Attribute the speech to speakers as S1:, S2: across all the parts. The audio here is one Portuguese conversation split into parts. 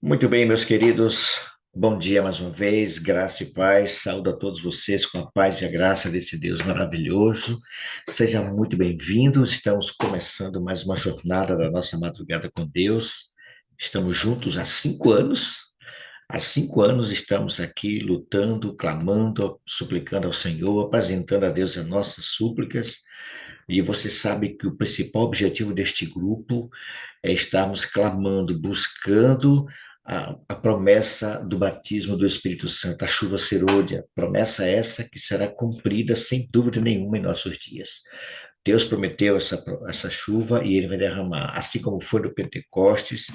S1: Muito bem, meus queridos. Bom dia mais uma vez, graça e paz. Saúdo a todos vocês com a paz e a graça desse Deus maravilhoso. Sejam muito bem-vindos. Estamos começando mais uma jornada da nossa madrugada com Deus. Estamos juntos há 5 anos. Há 5 anos estamos aqui lutando, clamando, suplicando ao Senhor, apresentando a Deus as nossas súplicas. E você sabe que o principal objetivo deste grupo é estarmos clamando, buscando a promessa do batismo do Espírito Santo, a chuva serôdia, promessa essa que será cumprida sem dúvida nenhuma em nossos dias. Deus prometeu essa chuva e ele vai derramar, assim como foi no Pentecostes,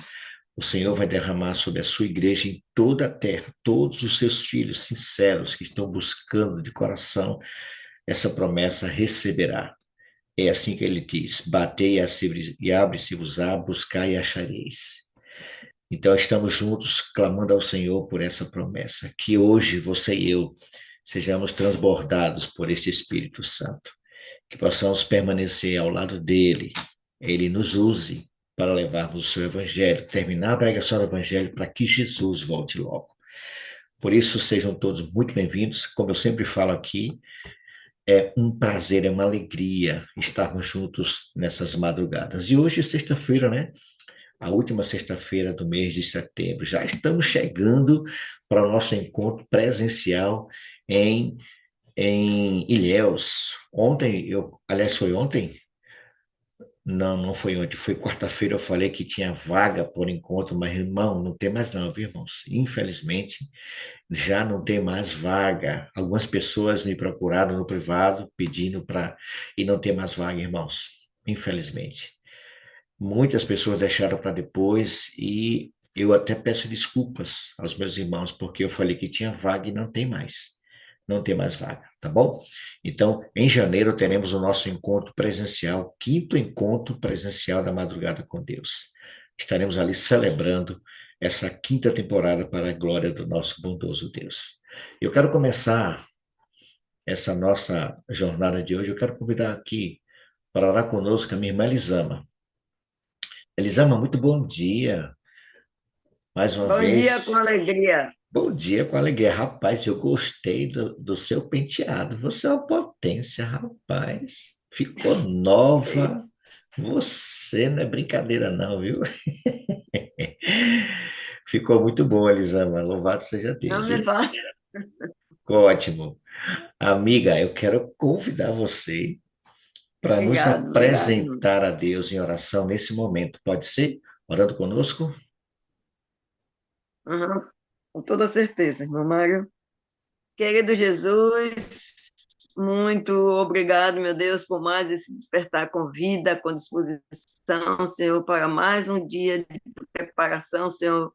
S1: o Senhor vai derramar sobre a sua igreja em toda a terra, todos os seus filhos sinceros que estão buscando de coração essa promessa receberá. É assim que ele diz: batei e abre-se-vos-á, buscai e achareis. Então, estamos juntos clamando ao Senhor por essa promessa, que hoje você e eu sejamos transbordados por este Espírito Santo, que possamos permanecer ao lado dele, ele nos use para levarmos o seu Evangelho, terminar a pregação do Evangelho para que Jesus volte logo. Por isso, sejam todos muito bem-vindos. Como eu sempre falo aqui, é um prazer, é uma alegria estarmos juntos nessas madrugadas. E hoje é sexta-feira, né? A última sexta-feira do mês de setembro. Já estamos chegando para o nosso encontro presencial em, em Ilhéus. Aliás, foi ontem? Não, não foi ontem, foi quarta-feira. Eu falei que tinha vaga por encontro, mas irmão, não tem mais não, viu, irmãos? Infelizmente, já não tem mais vaga. Algumas pessoas me procuraram no privado pedindo para e não tem mais vaga, irmãos. Infelizmente. Muitas pessoas deixaram para depois e eu até peço desculpas aos meus irmãos porque eu falei que tinha vaga e não tem mais. Não tem mais vaga, tá bom? Então, em janeiro teremos o nosso encontro presencial, quinto encontro presencial da Madrugada com Deus. Estaremos ali celebrando essa quinta temporada para a glória do nosso bondoso Deus. Eu quero começar essa nossa jornada de hoje. Eu quero convidar aqui para orar conosco a minha irmã Elisama. Elisama, muito bom dia. Mais uma
S2: Bom dia com
S1: vez,
S2: alegria.
S1: bom dia com alegria. Rapaz, eu gostei do seu penteado. Você é uma potência, rapaz. Ficou nova. Você não é brincadeira, não, viu? Ficou muito bom, Elisama. Louvado seja
S2: Não
S1: Deus,
S2: me
S1: viu?
S2: faça.
S1: Ficou ótimo. Amiga, eu quero convidar você para nos
S2: Obrigado, obrigado, irmão.
S1: apresentar a Deus em oração nesse momento. Pode ser? Orando conosco?
S2: Uhum. Com toda certeza, irmão Mário. Querido Jesus, muito obrigado, meu Deus, por mais esse despertar com vida, com disposição, Senhor, para mais um dia de preparação, Senhor,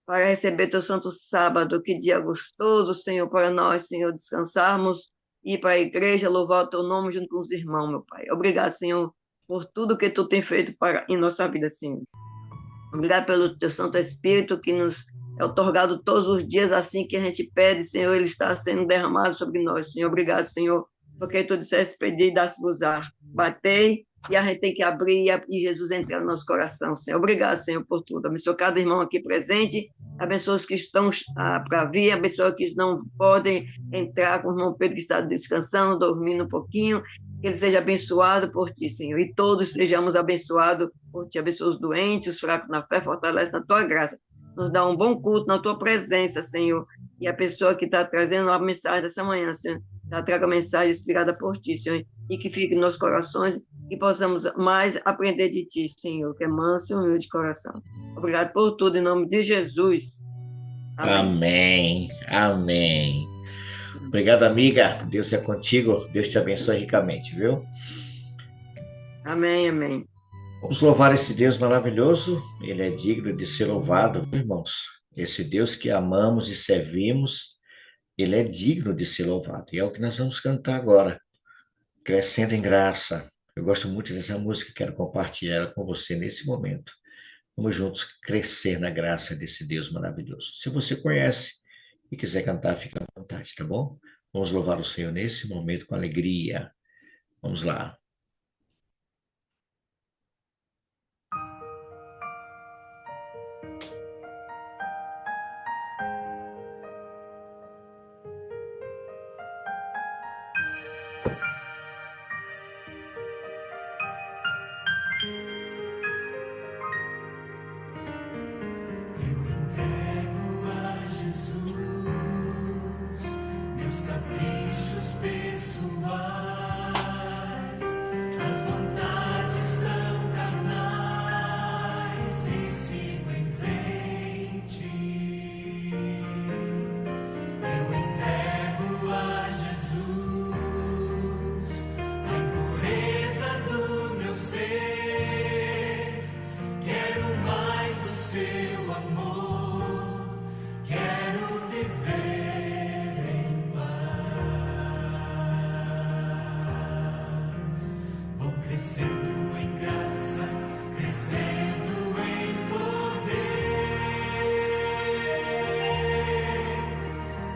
S2: para receber teu santo sábado. Que dia gostoso, Senhor, para nós, Senhor, descansarmos e ir para a igreja, louvar o teu nome junto com os irmãos, meu Pai. Obrigado, Senhor, por tudo que tu tem feito em nossa vida, Senhor. Obrigado pelo teu Santo Espírito que nos é otorgado todos os dias assim que a gente pede, Senhor, ele está sendo derramado sobre nós, Senhor. Obrigado, Senhor, porque tu disseste pedir e dá-se-vos-á. Batei e a gente tem que abrir e Jesus entrar no nosso coração, Senhor. Obrigado, Senhor, por tudo. Abençoa cada irmão aqui presente, abençoa os que estão para vir, abençoa os que não podem entrar, com o irmão Pedro que está descansando, dormindo um pouquinho, que ele seja abençoado por ti, Senhor, e todos sejamos abençoados por ti. Abençoa os doentes, os fracos na fé, fortalece na tua graça. Nos dá um bom culto na tua presença, Senhor. E a pessoa que está trazendo a mensagem dessa manhã, Senhor, ela traga a mensagem inspirada por ti, Senhor, e que fique nos nossos corações e possamos mais aprender de ti, Senhor, que é manso e humilde de coração. Obrigado por tudo, em nome de Jesus. Amém.
S1: Amém. Amém. Obrigado, amiga. Deus é contigo. Deus te abençoe ricamente, viu?
S2: Amém, amém.
S1: Vamos louvar esse Deus maravilhoso. Ele é digno de ser louvado, viu, irmãos. Esse Deus que amamos e servimos, ele é digno de ser louvado. E é o que nós vamos cantar agora, crescendo em graça. Eu gosto muito dessa música, quero compartilhar ela com você nesse momento. Vamos juntos crescer na graça desse Deus maravilhoso. Se você conhece e quiser cantar, fica à vontade, tá bom? Vamos louvar o Senhor nesse momento com alegria. Vamos lá.
S3: as vontades tão carnais e sigo em frente. Eu entrego a Jesus a impureza do meu ser. Quero mais do seu amor, quero viver em paz. Vou crescendo em graça, crescendo em poder.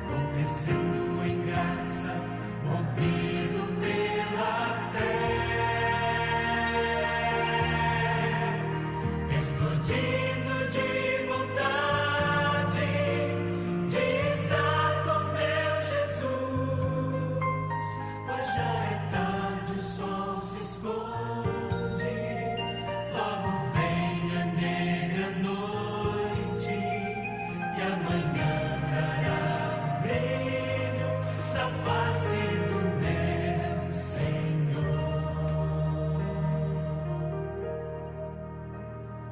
S3: Vou crescendo em graça, movido pela fé. Explodindo de vontade de estar com meu Jesus. Pois já é tarde, o sol se esconde, logo vem a negra noite, e amanhã trará o brilho da face do meu Senhor.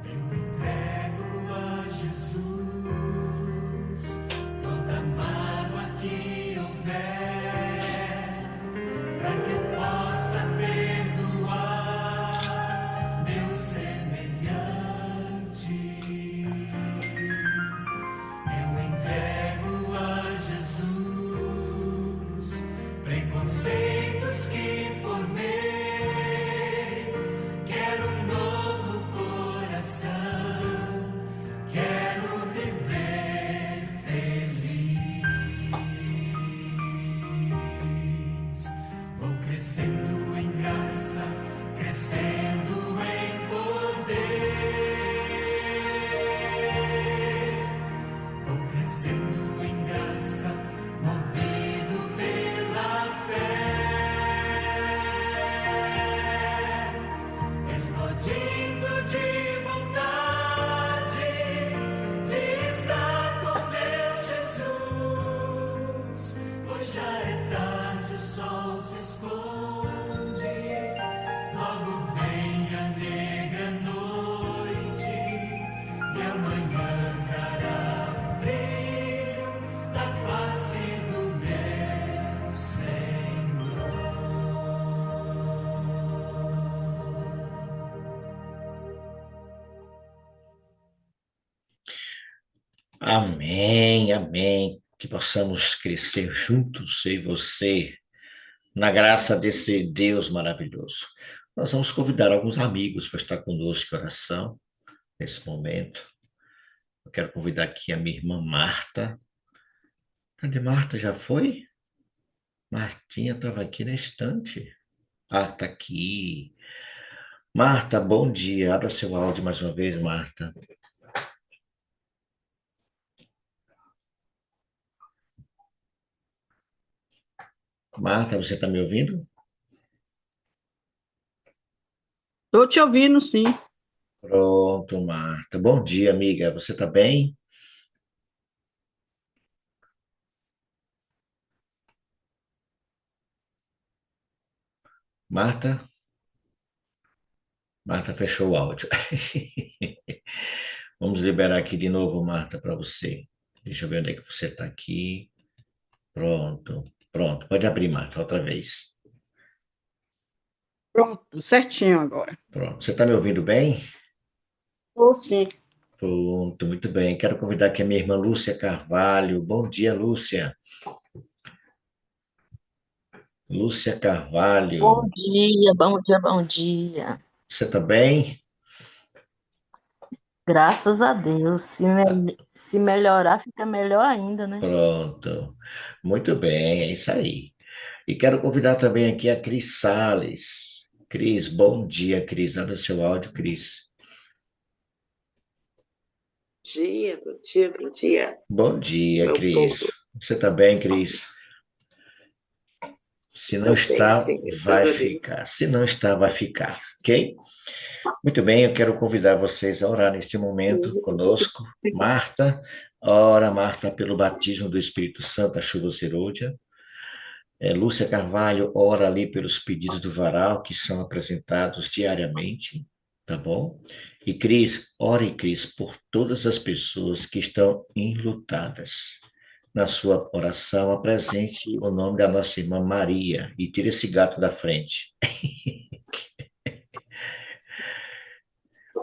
S3: Eu entrego a Jesus toda mágoa que houver, para que eu possa perdoar meu semelhante. Eu entrego a Jesus preconceitos que formei. Quero um novo coração, quero viver feliz. Vou crescendo em graça, crescendo em poder. Vou crescendo em graça, movido pela fé. Explodindo de vontade de estar com meu Jesus. Pois já é tarde, o sol se esconde, logo vem a negra noite, e amanhã trará o brilho da face do meu Senhor.
S1: Amém, amém. Que possamos crescer juntos, eu e você, na graça desse Deus maravilhoso. Nós vamos convidar alguns amigos para estar conosco em oração nesse momento. Eu quero convidar aqui a minha irmã Marta. Cadê Marta? Já foi? Martinha estava aqui na estante. Ah, está aqui. Marta, bom dia. Abra seu áudio mais uma vez, Marta. Marta, você está me ouvindo?
S4: Estou te ouvindo, sim.
S1: Pronto, Marta. Bom dia, amiga. Você está bem? Marta? Marta fechou o áudio. Vamos liberar aqui de novo, Marta, para você. Deixa eu ver onde é que você está aqui. Pronto, pronto. Pode abrir, Marta, outra vez.
S4: Pronto, certinho agora.
S1: Pronto. Você está me ouvindo bem?
S4: Estou sim.
S1: Pronto, muito bem. Quero convidar aqui a minha irmã Lúcia Carvalho. Bom dia, Lúcia. Lúcia Carvalho.
S5: Bom dia, bom dia, bom dia.
S1: Você está bem?
S5: Graças a Deus. Se melhorar, fica melhor ainda, né?
S1: Pronto. Muito bem, é isso aí. E quero convidar também aqui a Cris Sales. Cris, bom dia, Cris. Abre o seu áudio, Cris.
S6: Dia, bom dia, bom dia,
S1: Bom dia,
S6: meu
S1: Cris.
S6: povo.
S1: Você está bem, Cris? Se não
S6: Tô bem,
S1: está,
S6: sim, graças
S1: vai
S6: a Deus.
S1: ficar. Se não está, vai ficar, ok? Muito bem, eu quero convidar vocês a orar neste momento conosco. Marta, ora, Marta, pelo batismo do Espírito Santo, a chuva serôdia. Lúcia Carvalho ora ali pelos pedidos do varal que são apresentados diariamente, tá bom? E Cris, ore, Cris, por todas as pessoas que estão enlutadas. Na sua oração, apresente o nome da nossa irmã Maria e tire esse gato da frente.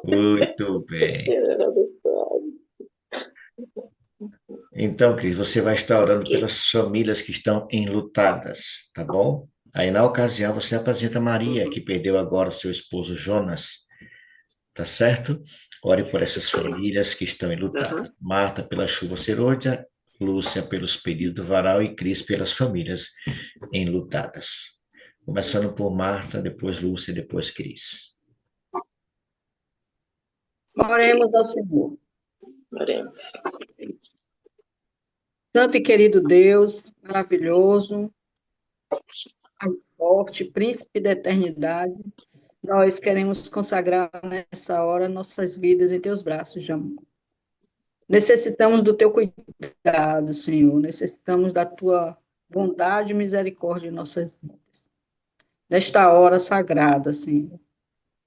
S1: Muito bem. Então, Cris, você vai estar orando pelas famílias que estão enlutadas, tá bom? Aí, na ocasião, você apresenta Maria, que perdeu agora o seu esposo Jonas, tá certo? Ore por essas famílias que estão enlutadas. Marta pela chuva serôdia, Lúcia pelos pedidos do varal e Cris pelas famílias enlutadas. Começando por Marta, depois Lúcia, depois Cris.
S4: Oremos ao Senhor.
S6: Oremos.
S4: Santo e querido Deus, maravilhoso, Pai forte, príncipe da eternidade, nós queremos consagrar nessa hora nossas vidas em teus braços de amor. Necessitamos do teu cuidado, Senhor, necessitamos da tua bondade e misericórdia em nossas vidas. Nesta hora sagrada, Senhor,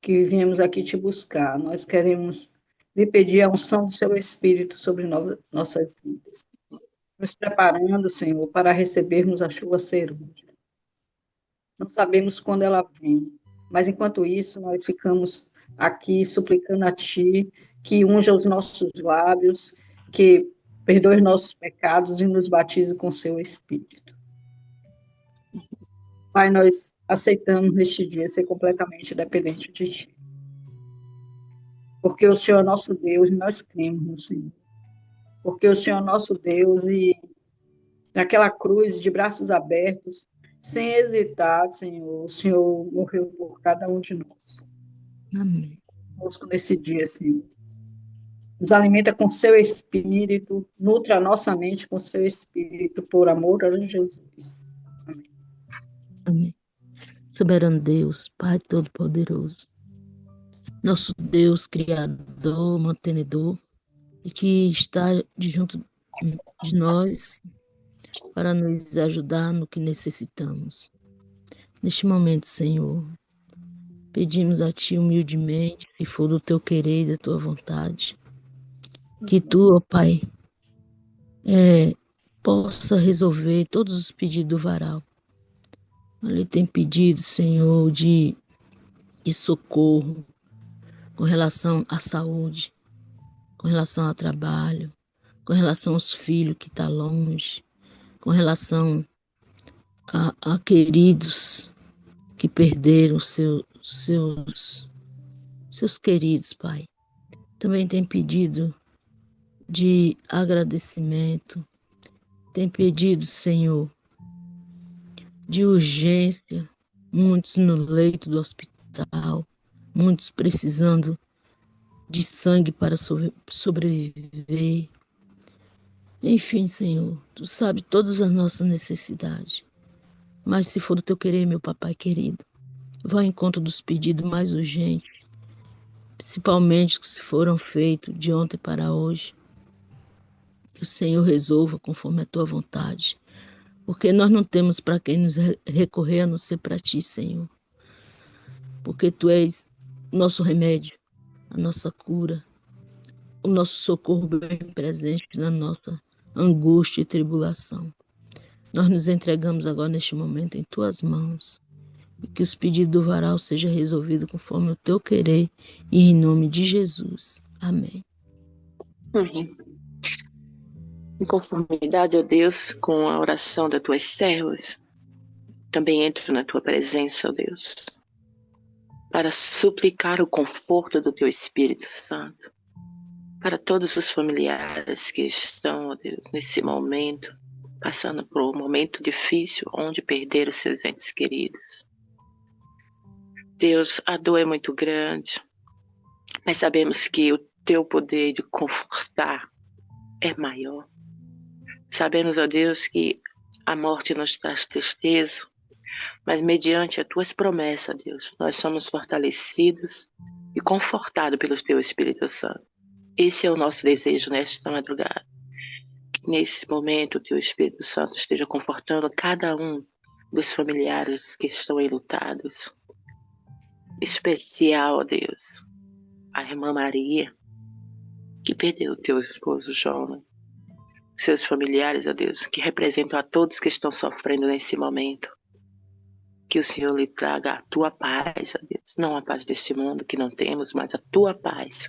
S4: que viemos aqui te buscar, nós queremos lhe pedir a unção do seu Espírito sobre nossas vidas, nos preparando, Senhor, para recebermos a chuva serôdia. Não sabemos quando ela vem, mas enquanto isso, nós ficamos aqui suplicando a Ti que unja os nossos lábios, que perdoe os nossos pecados e nos batize com Seu Espírito. Pai, nós aceitamos neste dia ser completamente dependente de Ti. Porque o Senhor é nosso Deus e nós cremos no Senhor. Porque o Senhor é nosso Deus e naquela cruz de braços abertos, sem hesitar, Senhor, o Senhor morreu por cada um de nós.
S5: Amém.
S4: Conosco nesse dia, Senhor. Nos alimenta com Seu Espírito, nutra a nossa mente com Seu Espírito, por amor a Jesus. Amém.
S5: Amém. Soberano Deus, Pai Todo-Poderoso, nosso Deus Criador, Mantenedor, e que está junto de nós para nos ajudar no que necessitamos. Neste momento, Senhor, pedimos a Ti humildemente, se for do Teu querer e da Tua vontade, que Tu, ó Pai, possa resolver todos os pedidos do varal. Ele tem pedido, Senhor, de socorro com relação à saúde, com relação ao trabalho, com relação aos filhos que estão longe, com relação a queridos que perderam seus queridos, Pai. Também tem pedido de agradecimento, tem pedido, Senhor, de urgência, muitos no leito do hospital, muitos precisando de sangue para sobreviver. Enfim, Senhor, Tu sabe todas as nossas necessidades. Mas se for do Teu querer, meu papai querido, vá ao encontro dos pedidos mais urgentes, principalmente que se foram feitos de ontem para hoje. Que o Senhor resolva conforme a Tua vontade. Porque nós não temos para quem nos recorrer a não ser para Ti, Senhor. Porque Tu és nosso remédio, a nossa cura, o nosso socorro bem presente na nossa angústia e tribulação. Nós nos entregamos agora neste momento em Tuas mãos e que os pedidos do varal sejam resolvidos conforme o Teu querer e em nome de Jesus. Amém.
S6: Amém. Em conformidade, ó Deus, com a oração das Tuas servas, também entro na Tua presença, ó Deus, para suplicar o conforto do Teu Espírito Santo para todos os familiares que estão, ó Deus, nesse momento, passando por um momento difícil, onde perderam seus entes queridos. Deus, a dor é muito grande, mas sabemos que o Teu poder de confortar é maior. Sabemos, ó Deus, que a morte nos traz tristeza, mas mediante as Tuas promessas, ó Deus, nós somos fortalecidos e confortados pelo Teu Espírito Santo. Esse é o nosso desejo nesta madrugada. Que nesse momento o Teu Espírito Santo esteja confortando cada um dos familiares que estão enlutados. Especial, ó Deus, a irmã Maria, que perdeu o teu esposo Jonas. Seus familiares, ó Deus, que representam a todos que estão sofrendo nesse momento. Que o Senhor lhe traga a tua paz, ó Deus. Não a paz deste mundo que não temos, mas a tua paz.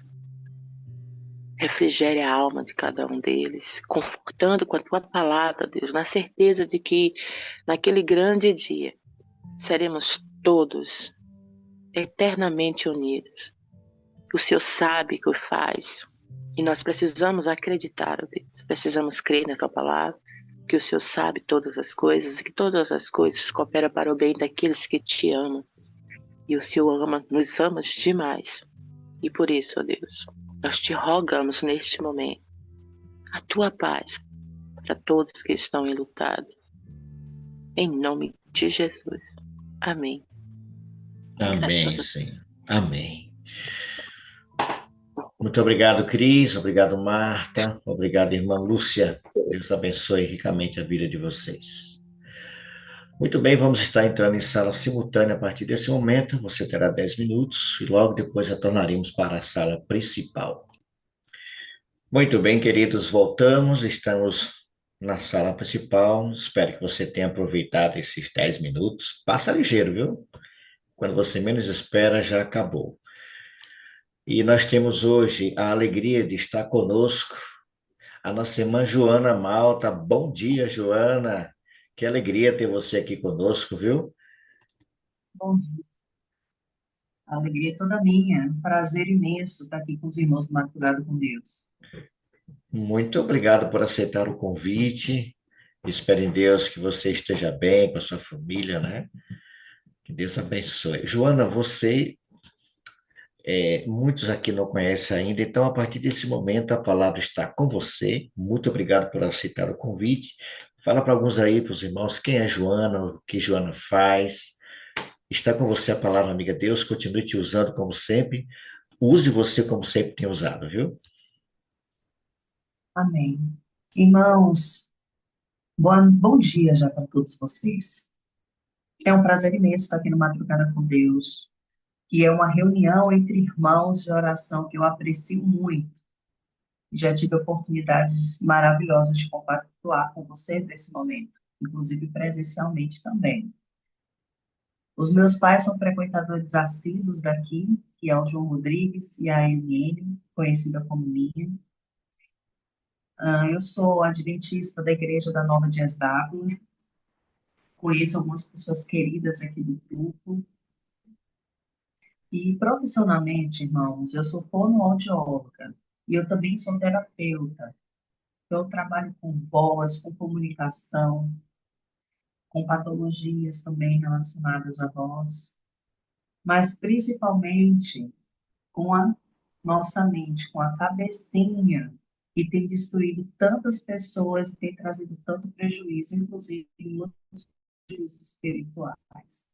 S6: Refrigere a alma de cada um deles, confortando com a tua palavra, Deus, na certeza de que naquele grande dia seremos todos eternamente unidos. O Senhor sabe o que faz e nós precisamos acreditar, Deus. Precisamos crer na tua palavra, que o Senhor sabe todas as coisas e que todas as coisas cooperam para o bem daqueles que te amam. E o Senhor nos ama demais. E por isso, ó Deus, nós te rogamos neste momento a tua paz para todos que estão enlutados. Em nome de Jesus. Amém.
S1: Amém,
S6: Graças a
S1: Senhor.
S6: Deus.
S1: Amém. Muito obrigado, Cris. Obrigado, Marta. Obrigado, irmã Lúcia. Deus abençoe ricamente a vida de vocês. Muito bem, vamos estar entrando em sala simultânea a partir desse momento. Você terá 10 minutos e logo depois retornaremos para a sala principal. Muito bem, queridos, voltamos. Estamos na sala principal. Espero que você tenha aproveitado esses 10 minutos. Passa ligeiro, viu? Quando você menos espera, já acabou. E nós temos hoje a alegria de estar conosco a nossa irmã Joana Malta. Bom dia, Joana. Que alegria ter você aqui conosco, viu?
S7: Bom dia, a alegria é toda minha, um prazer imenso estar aqui com os irmãos do Maturado com Deus.
S1: Muito obrigado por aceitar o convite. Espero em Deus que você esteja bem com a sua família, né? Que Deus abençoe. Joana, muitos aqui não conhecem ainda, então a partir desse momento a palavra está com você. Muito obrigado por aceitar o convite. Fala para alguns aí, para os irmãos, quem é Joana, o que Joana faz. Está com você a palavra, amiga. Deus continue te usando como sempre. Use você como sempre tem usado, viu?
S7: Amém. Irmãos, bom dia já para todos vocês. É um prazer imenso estar aqui no Madrugada com Deus, que é uma reunião entre irmãos de oração que eu aprecio muito. Já tive oportunidades maravilhosas de compartilhar com vocês nesse momento, inclusive presencialmente também. Os meus pais são frequentadores assíduos daqui, que é o João Rodrigues e a Eliane, conhecida como Minha. Eu sou adventista da Igreja da Nova de Esdável, conheço algumas pessoas queridas aqui do grupo. E profissionalmente, irmãos, eu sou fonoaudióloga e eu também sou terapeuta. Eu trabalho com voz, com comunicação, com patologias também relacionadas à voz, mas principalmente com a nossa mente, com a cabecinha, que tem destruído tantas pessoas e tem trazido tanto prejuízo, inclusive muitos prejuízos espirituais.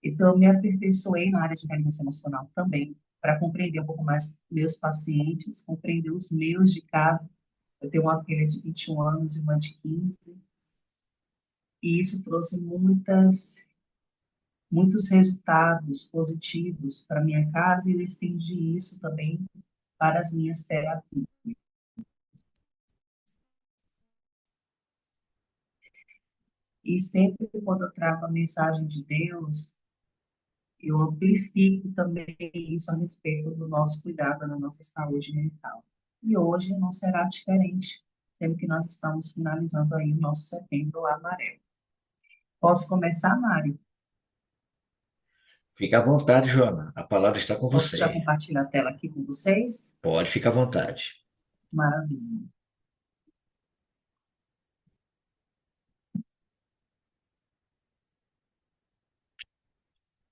S7: Então, eu me aperfeiçoei na área de inteligência emocional também, para compreender um pouco mais meus pacientes, compreender os meus de casa. Eu tenho uma filha de 21 anos e uma de 15, e isso trouxe muitos resultados positivos para minha casa, e eu estendi isso também para as minhas terapias. E sempre quando eu trago a mensagem de Deus, eu amplifico também isso a respeito do nosso cuidado, da nossa saúde mental. E hoje não será diferente, sendo que nós estamos finalizando aí o nosso setembro amarelo. Posso começar, Mário?
S1: Fica à vontade, Joana. A palavra está com
S7: Posso já
S1: você.
S7: compartilhar a tela aqui com vocês?
S1: Pode ficar à vontade.
S7: Maravilha.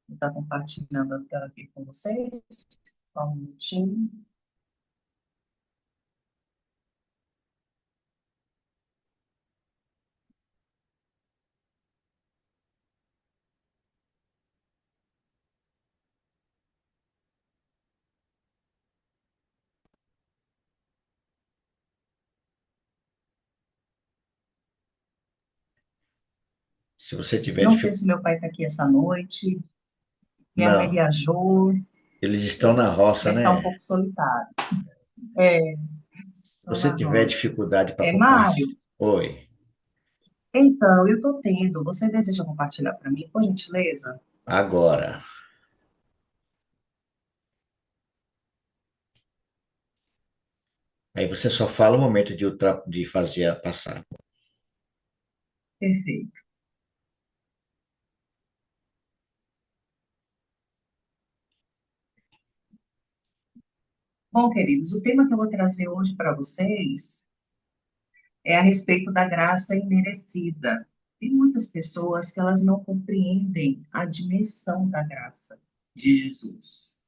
S7: Vou estar compartilhando a tela aqui com vocês. Só um minutinho.
S1: Se você tiver
S7: Não sei
S1: dificuldade.
S7: se meu pai está aqui essa noite. Minha mãe
S1: Não,
S7: viajou.
S1: eles estão na roça,
S7: Deve estar um
S1: né?
S7: pouco solitário. É,
S1: Se
S7: estou
S1: você
S7: na
S1: tiver
S7: roça.
S1: dificuldade para compartilhar.
S7: Mário,
S1: Oi,
S7: então, eu estou tendo. Você deseja compartilhar para mim, por gentileza?
S1: agora. Aí você só fala o momento de fazer a passar.
S7: Perfeito. Bom, queridos, o tema que eu vou trazer hoje para vocês é a respeito da graça imerecida. Tem muitas pessoas que elas não compreendem a dimensão da graça de Jesus.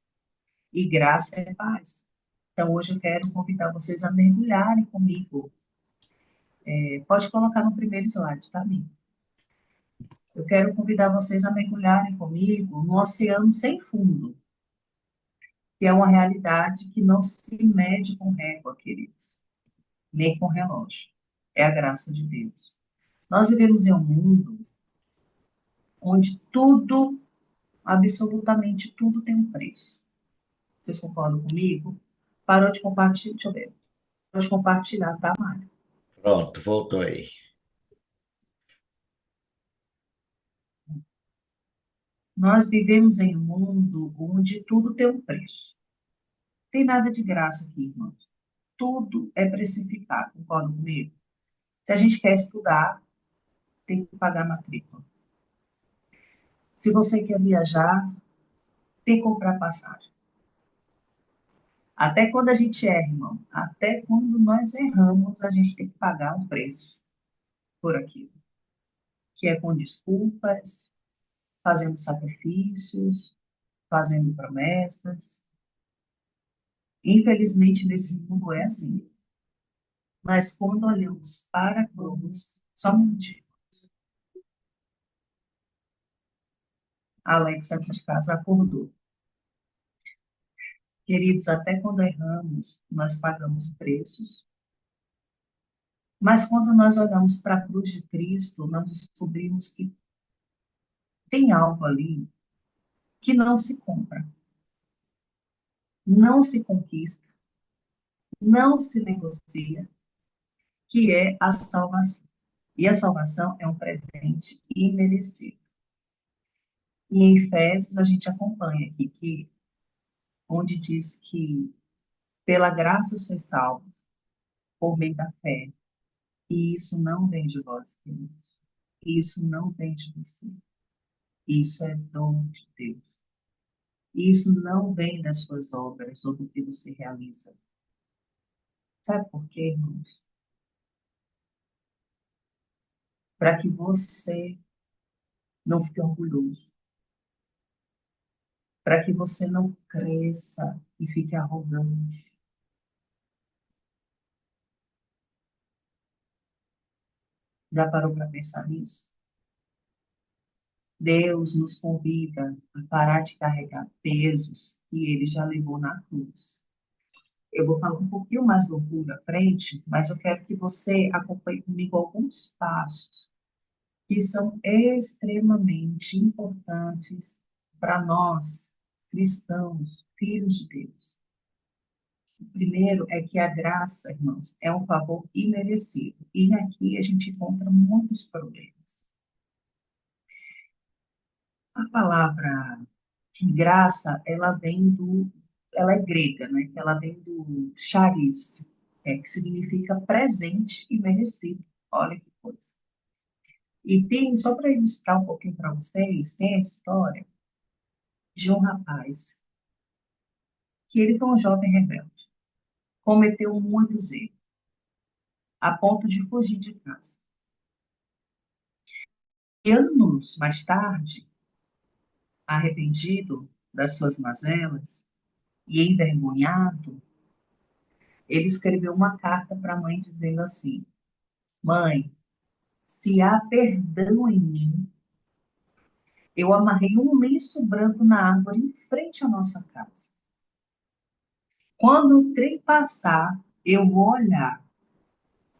S7: E graça é paz. Então, hoje eu quero convidar vocês a mergulharem comigo. Pode colocar no primeiro slide, tá, amigo? Eu quero convidar vocês a mergulharem comigo no oceano sem fundo, que é uma realidade que não se mede com régua, queridos, nem com relógio. É a graça de Deus. Nós vivemos em um mundo onde tudo, absolutamente tudo tem um preço. Vocês concordam comigo? Parou de compartilhar, deixa eu ver. Parou de compartilhar, tá, Mário?
S1: Pronto, voltou aí.
S7: Nós vivemos em um mundo onde tudo tem um preço. Tem nada de graça aqui, irmãos. Tudo é precificado, concordam comigo? Se a gente quer estudar, tem que pagar matrícula. Se você quer viajar, tem que comprar passagem. Até quando a gente erra, irmão, até quando nós erramos, a gente tem que pagar um preço por aquilo. Que é com desculpas, fazendo sacrifícios, fazendo promessas. Infelizmente, nesse mundo é assim. Mas quando olhamos para a cruz, só um dia, a Alexa aqui de casa acordou. Queridos, até quando erramos, nós pagamos preços. Mas quando nós olhamos para a cruz de Cristo, nós descobrimos que tem algo ali que não se compra, não se conquista, não se negocia, que é a salvação. E a salvação é um presente imerecido. E em Efésios a gente acompanha aqui que onde diz que pela graça sois salvos por meio da fé. E isso não vem de vós, queridos. Isso não vem de você. Isso é dom de Deus. Isso não vem das suas obras ou do que você realiza. Sabe por quê, irmãos? Para que você não fique orgulhoso. Para que você não cresça e fique arrogante. Já parou para pensar nisso? Deus nos convida a parar de carregar pesos que ele já levou na cruz. Eu vou falar um pouquinho mais do orgulho à frente, mas eu quero que você acompanhe comigo alguns passos que são extremamente importantes para nós, cristãos, filhos de Deus. O primeiro é que a graça, irmãos, é um favor imerecido. E aqui a gente encontra muitos problemas. A palavra graça, ela é grega, né? Ela vem do charis, que significa presente e merecido. Olha que coisa. E tem, só para ilustrar um pouquinho para vocês, tem a história de um rapaz que ele foi um jovem rebelde, cometeu muitos erros, a ponto de fugir de casa. E anos mais tarde, arrependido das suas mazelas e envergonhado, ele escreveu uma carta para a mãe dizendo assim: Mãe, se há perdão em mim, eu amarrei um lenço branco na árvore em frente à nossa casa. Quando o trem passar, eu vou olhar.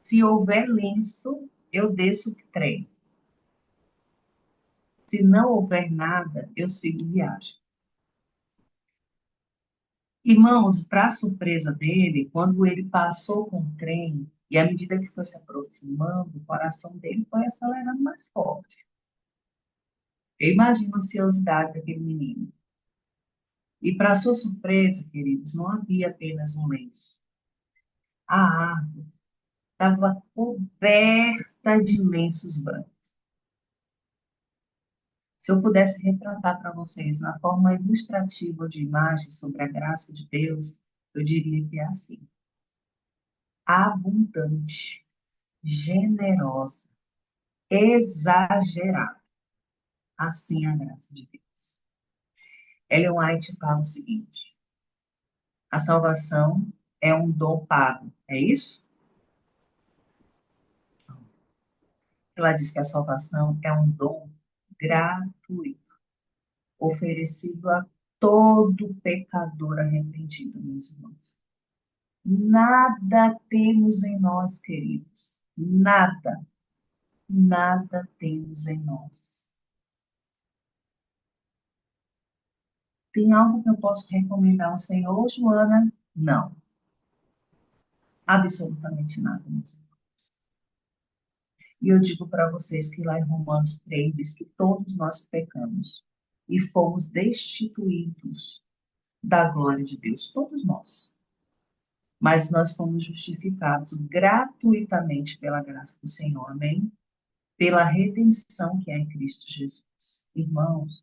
S7: Se houver lenço, eu desço o trem. Se não houver nada, eu sigo viagem. Irmãos, para surpresa dele, quando ele passou com o trem, e à medida que foi se aproximando, o coração dele foi acelerando mais forte. Eu imagino a ansiosidade daquele menino. E para sua surpresa, queridos, não havia apenas um lenço. A árvore estava coberta de lenços brancos. Se eu pudesse retratar para vocês na forma ilustrativa de imagem sobre a graça de Deus, eu diria que é assim: abundante, generosa, exagerada. Assim é a graça de Deus. Ellen White fala o seguinte: a salvação é um dom pago, é isso? Ela diz que a salvação é um dom gratuito, oferecido a todo pecador arrependido, meus irmãos. Nada temos em nós, queridos. Nada, nada temos em nós. Tem algo que eu posso recomendar ao Senhor, Joana? Não. Absolutamente nada, meus irmãos. E eu digo para vocês que lá em Romanos 3 diz que todos nós pecamos e fomos destituídos da glória de Deus, todos nós. Mas nós fomos justificados gratuitamente pela graça do Senhor, amém? Pela redenção que é em Cristo Jesus. Irmãos,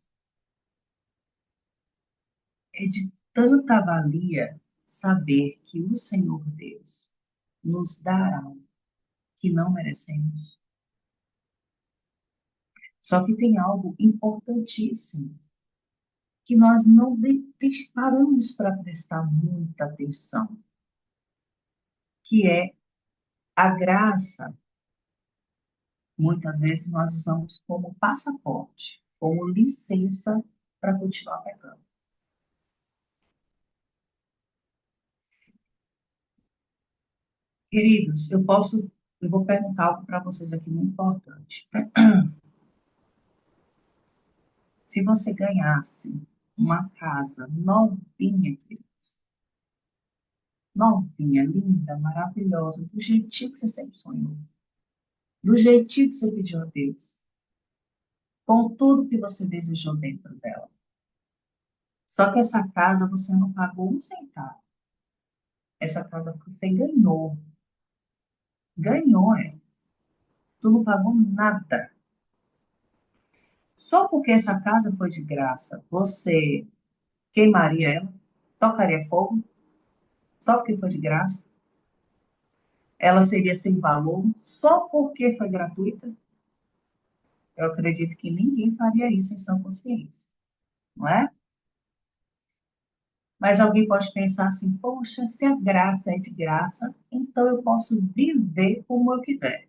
S7: é de tanta valia saber que o Senhor Deus nos dará algo que não merecemos. Só que tem algo importantíssimo que nós não paramos para prestar muita atenção, que é a graça. Muitas vezes nós usamos como passaporte, como licença para continuar pecando. Queridos, eu vou perguntar algo para vocês aqui muito importante. Se você ganhasse uma casa novinha, queridos, novinha, linda, maravilhosa, do jeitinho que você sempre sonhou, do jeitinho que você pediu a Deus, com tudo que você desejou dentro dela. Só que essa casa você não pagou um centavo. Essa casa você ganhou. Ganhou, é. Tu não pagou nada. Só porque essa casa foi de graça, você queimaria ela? Tocaria fogo? Só porque foi de graça? Ela seria sem valor? Só porque foi gratuita? Eu acredito que ninguém faria isso em sã consciência, não é? Mas alguém pode pensar assim: poxa, se a graça é de graça, então eu posso viver como eu quiser.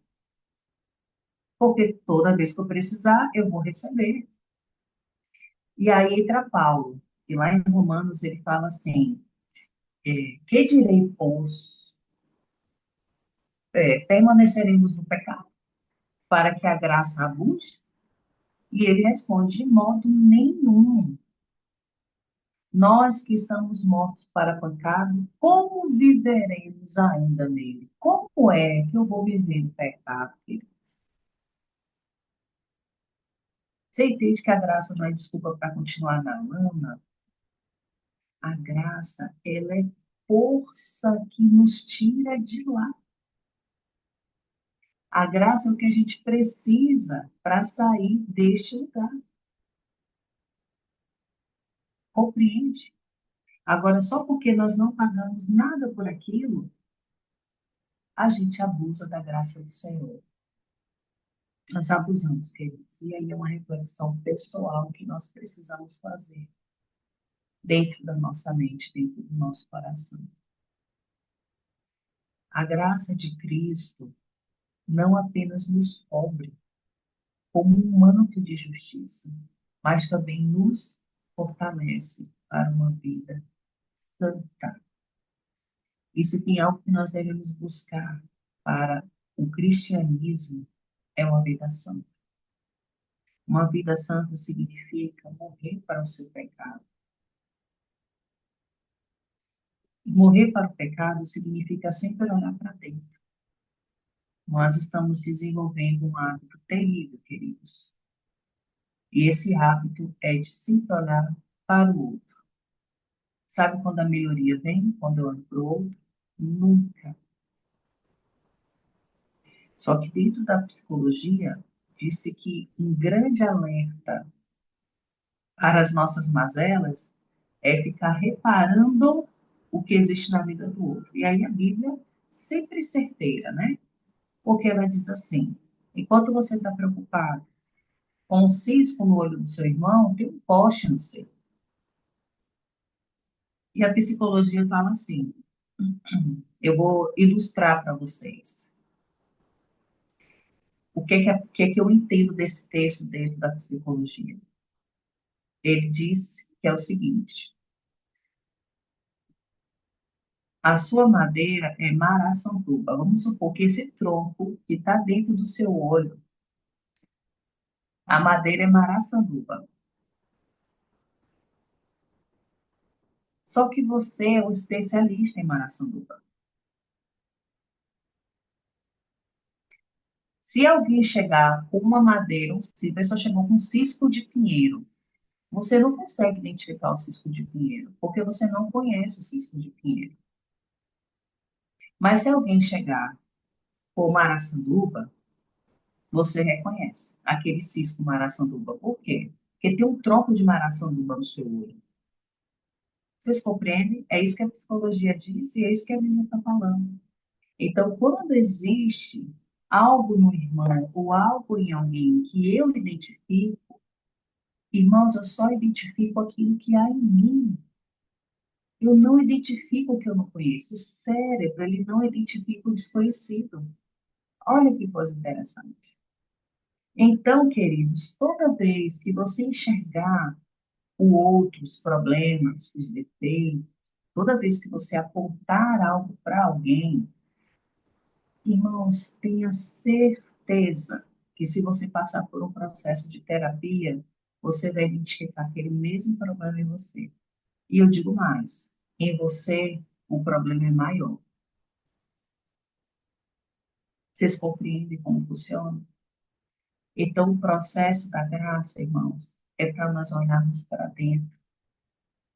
S7: Porque toda vez que eu precisar, eu vou receber. E aí entra Paulo, e lá em Romanos ele fala assim: que direi, pois? Permaneceremos no pecado para que a graça abunde? E ele responde: de modo nenhum. Nós que estamos mortos para o pecado, como viveremos ainda nele? Como é que eu vou viver no pecado, querido? Você entende que a graça não é desculpa para continuar na lama? A graça, ela é força que nos tira de lá. A graça é o que a gente precisa para sair deste lugar. Compreende? Agora, só porque nós não pagamos nada por aquilo, a gente abusa da graça do Senhor. Nós abusamos, queridos. E aí é uma reflexão pessoal que nós precisamos fazer dentro da nossa mente, dentro do nosso coração. A graça de Cristo não apenas nos cobre como um manto de justiça, mas também nos fortalece para uma vida santa. E se tem algo que nós devemos buscar para o cristianismo, é uma vida santa. Uma vida santa significa morrer para o seu pecado. Morrer para o pecado significa sempre olhar para dentro. Nós estamos desenvolvendo um hábito terrível, queridos. E esse hábito é de sempre olhar para o outro. Sabe quando a melhoria vem? Quando eu olho para o outro? Nunca. Só que dentro da psicologia, disse que um grande alerta para as nossas mazelas é ficar reparando o que existe na vida do outro. E aí a Bíblia sempre certeira, né? Porque ela diz assim: enquanto você está preocupado com um cisco no olho do seu irmão, tem um poste no seu. E a psicologia fala assim: eu vou ilustrar para vocês. O que é que eu entendo desse texto dentro da psicologia? Ele diz que é o seguinte: a sua madeira é maraçanduba. Vamos supor que esse tronco que está dentro do seu olho, a madeira é maraçanduba. Só que você é um especialista em maraçanduba. Se alguém chegar com uma madeira, se a pessoa chegou com um cisco de pinheiro, você não consegue identificar o cisco de pinheiro, porque você não conhece o cisco de pinheiro. Mas se alguém chegar com maraçanduba, você reconhece aquele cisco maraçanduba. Por quê? Porque tem um tronco de maraçanduba no seu olho. Vocês compreendem? É isso que a psicologia diz e é isso que a Bíblia está falando. Então, quando existe algo no irmão ou algo em alguém que eu identifico, irmãos, eu só identifico aquilo que há em mim. Eu não identifico o que eu não conheço. O cérebro, ele não identifica o desconhecido. Olha que coisa interessante. Então, queridos, toda vez que você enxergar o outro, os problemas, os defeitos, toda vez que você apontar algo para alguém, irmãos, tenha certeza que se você passar por um processo de terapia, você vai identificar aquele mesmo problema em você. E eu digo mais, em você o problema é maior. Vocês compreendem como funciona? Então, o processo da graça, irmãos, é para nós olharmos para dentro,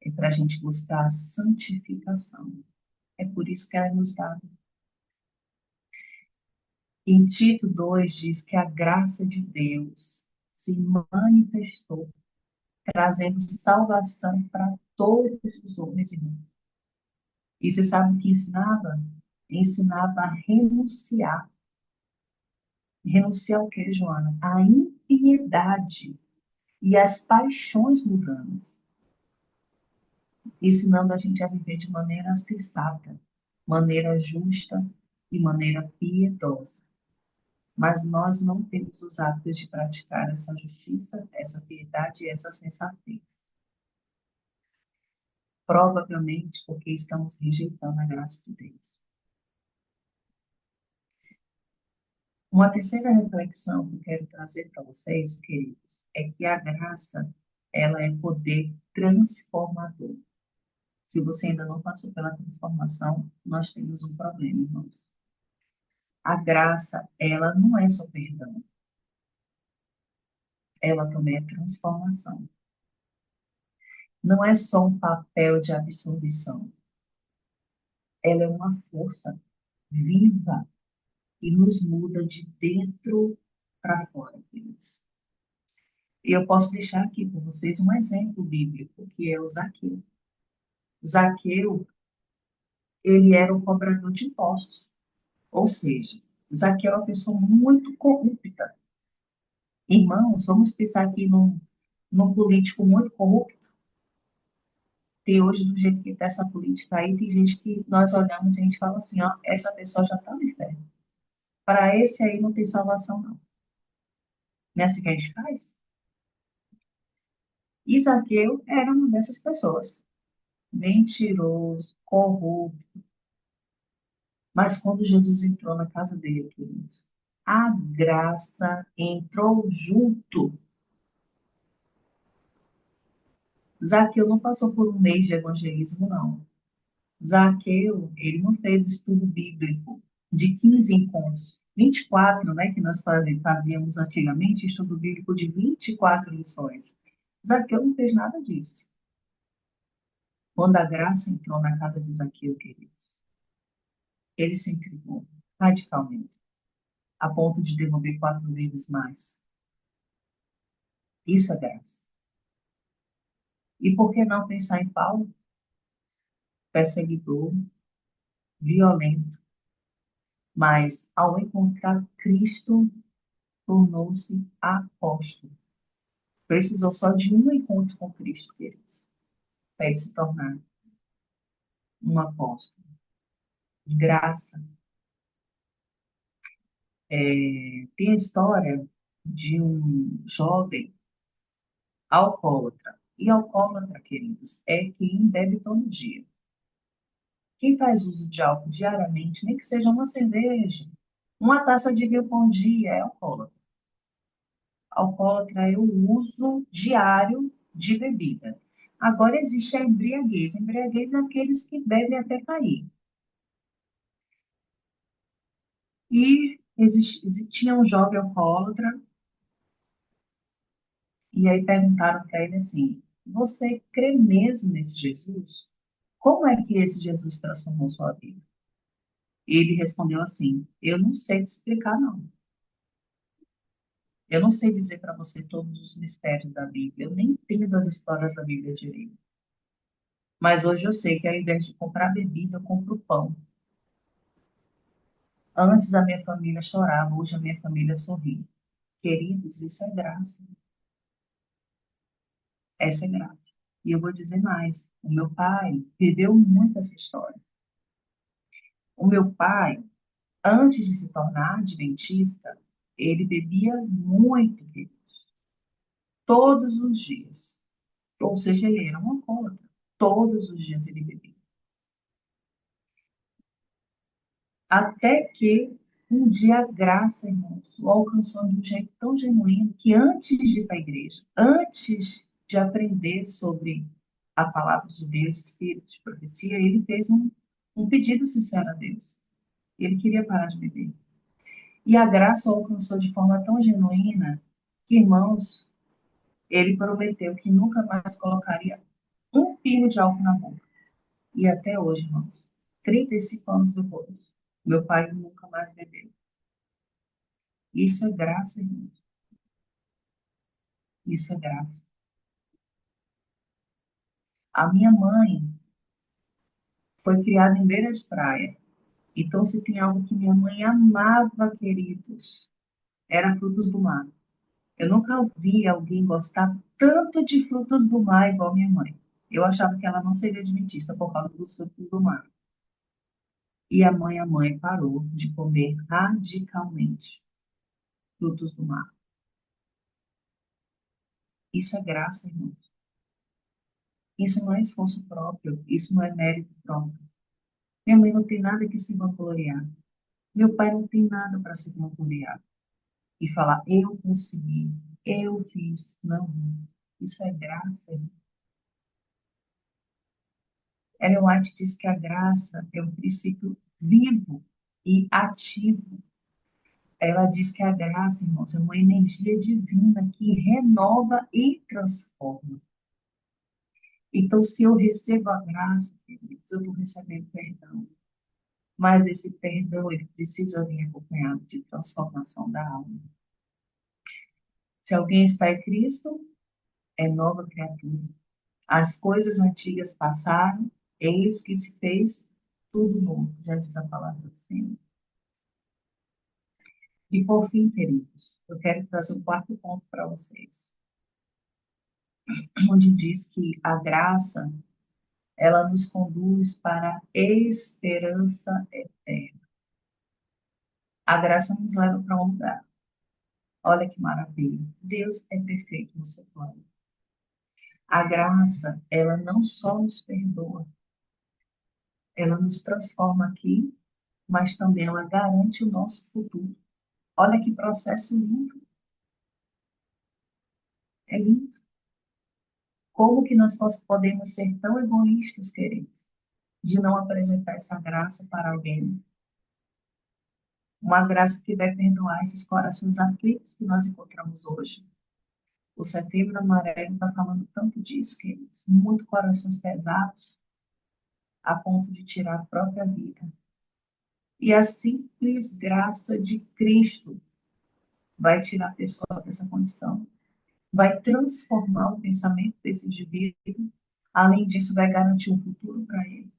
S7: é para a gente buscar a santificação. É por isso que ela é nos dada. Em Tito 2 diz que a graça de Deus se manifestou, trazendo salvação para todos os homens e mulheres. E você sabe o que ensinava? Ensinava a renunciar. Renunciar o quê, Joana? A impiedade e as paixões mundanas, ensinando a gente a viver de maneira sensata, maneira justa e maneira piedosa. Mas nós não temos os hábitos de praticar essa justiça, essa piedade e essa sensatez. Provavelmente porque estamos rejeitando a graça de Deus. Uma terceira reflexão que eu quero trazer para vocês, queridos, é que a graça, ela é poder transformador. Se você ainda não passou pela transformação, nós temos um problema, irmãos. A graça, ela não é só perdão. Ela também é transformação. Não é só um papel de absorção. Ela é uma força viva e nos muda de dentro para fora, queridos. E eu posso deixar aqui para vocês um exemplo bíblico, que é o Zaqueu. Zaqueu, ele era um cobrador de impostos. Ou seja, Zaqueu é uma pessoa muito corrupta. Irmãos, vamos pensar aqui num político muito corrupto. Tem hoje, do jeito que está essa política aí, tem gente que nós olhamos e a gente fala assim, ó, essa pessoa já está no inferno. Para esse aí não tem salvação, não. Não é assim que a gente faz? E Zaqueu era uma dessas pessoas. Mentiroso, corrupto. Mas quando Jesus entrou na casa dele, queridos, a graça entrou junto. Zaqueu não passou por um mês de evangelismo, não. Zaqueu, ele não fez estudo bíblico de 15 encontros, 24, né, que nós fazíamos antigamente, estudo bíblico de 24 lições. Zaqueu não fez nada disso. Quando a graça entrou na casa de Zaqueu, queridos, ele se entregou radicalmente, a ponto de devolver 4 vezes mais. Isso é graça. E por que não pensar em Paulo? Perseguidor, violento, mas ao encontrar Cristo, tornou-se apóstolo. Precisou só de um encontro com Cristo, queridos, para ele se tornar um apóstolo. De graça. Tem a história de um jovem alcoólatra. E alcoólatra, queridos, é quem bebe todo dia. Quem faz uso de álcool diariamente, nem que seja uma cerveja, uma taça de vinho por dia, é alcoólatra. Alcoólatra é o uso diário de bebida. Agora existe a embriaguez. A embriaguez é aqueles que bebem até cair. E tinha um jovem alcoólatra, e aí perguntaram para ele assim: você crê mesmo nesse Jesus? Como é que esse Jesus transformou sua vida? Ele respondeu assim: eu não sei te explicar, não. Eu não sei dizer para você todos os mistérios da Bíblia. Eu nem entendo as histórias da Bíblia direito. Mas hoje eu sei que ao invés de comprar bebida, eu compro pão. Antes a minha família chorava, hoje a minha família sorri. Queridos, isso é graça. Essa é graça. E eu vou dizer mais. O meu pai viveu muito essa história. O meu pai, antes de se tornar adventista, ele bebia muito, queridos. Todos os dias. Ou seja, ele era um alcoólatra. Todos os dias ele bebia. Até que um dia a graça, irmãos, o alcançou de um jeito tão genuíno que antes de ir para a igreja, antes de aprender sobre a palavra de Deus, espírito de profecia, ele fez um pedido sincero a Deus. Ele queria parar de beber. E a graça o alcançou de forma tão genuína que, irmãos, ele prometeu que nunca mais colocaria um pingo de álcool na boca. E até hoje, irmãos, 35 anos depois, meu pai nunca mais bebeu. Isso é graça, irmãos. Isso é graça. A minha mãe foi criada em beira de praia. Então, se tem algo que minha mãe amava, queridos, era frutos do mar. Eu nunca vi alguém gostar tanto de frutos do mar igual minha mãe. Eu achava que ela não seria adventista por causa dos frutos do mar. E a mãe parou de comer radicalmente frutos do mar. Isso é graça, irmãos. Isso não é esforço próprio, isso não é mérito próprio. Minha mãe não tem nada que se vangloriar. Meu pai não tem nada para se vangloriar. E falar, eu consegui, eu fiz. Não, isso é graça, irmão. Ellen White diz que a graça é um princípio vivo e ativo. Ela diz que a graça, irmãos, é uma energia divina que renova e transforma. Então, se eu recebo a graça, queridos, eu estou recebendo perdão. Mas esse perdão, ele precisa vir acompanhado de transformação da alma. Se alguém está em Cristo, é nova criatura. As coisas antigas passaram, eis que se fez tudo novo, já diz a palavra do Senhor. E por fim, queridos, eu quero trazer um quarto ponto para vocês, onde diz que a graça, ela nos conduz para a esperança eterna. A graça nos leva para um lugar. Olha que maravilha. Deus é perfeito no seu plano. A graça, ela não só nos perdoa, ela nos transforma aqui, mas também ela garante o nosso futuro. Olha que processo lindo. É lindo. Como que nós podemos ser tão egoístas, queridos, de não apresentar essa graça para alguém? Uma graça que vai perdoar esses corações aflitos que nós encontramos hoje. O Setembro Amarelo está falando tanto disso, queridos. Muito corações pesados, a ponto de tirar a própria vida. E a simples graça de Cristo vai tirar a pessoa dessa condição, vai transformar o pensamento desse indivíduo, além disso, vai garantir um futuro para ele.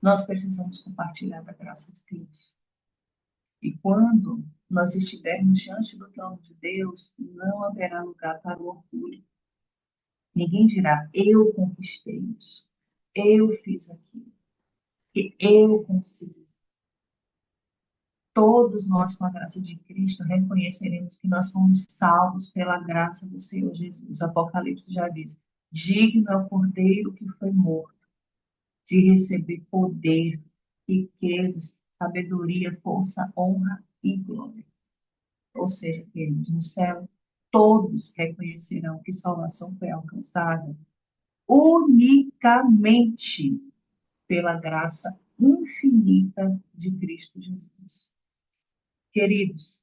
S7: Nós precisamos compartilhar da graça de Deus. E quando nós estivermos diante do trono de Deus, não haverá lugar para o orgulho. Ninguém dirá, eu conquistei isso, eu fiz aquilo, que eu consegui. Todos nós, com a graça de Cristo, reconheceremos que nós fomos salvos pela graça do Senhor Jesus. Apocalipse já diz, digno é o Cordeiro que foi morto, de receber poder, riquezas, sabedoria, força, honra e glória. Ou seja, queridos, no céu, todos reconhecerão que salvação foi alcançada unicamente pela graça infinita de Cristo Jesus. Queridos,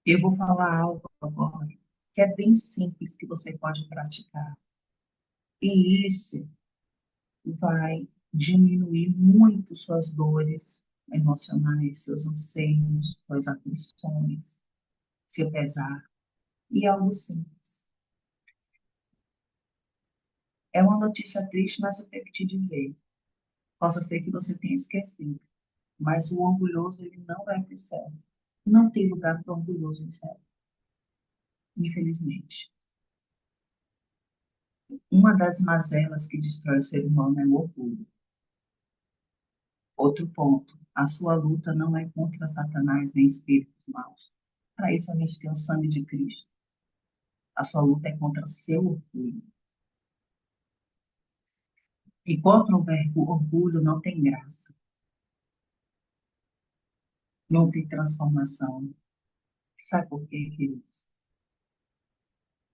S7: eu vou falar algo agora que é bem simples que você pode praticar. E isso vai diminuir muito suas dores emocionais, seus anseios, suas aflições, seu pesar. E algo simples. É uma notícia triste, mas eu tenho que te dizer. Posso ser que você tenha esquecido, mas o orgulhoso ele não vai para o céu. Não tem lugar para o orgulhoso no céu, infelizmente. Uma das mazelas que destrói o ser humano é o orgulho. Outro ponto, a sua luta não é contra Satanás nem espíritos maus. Para isso a gente tem o sangue de Cristo. A sua luta é contra seu orgulho. E contra o orgulho não tem graça. Não tem transformação. Sabe por quê, queridos?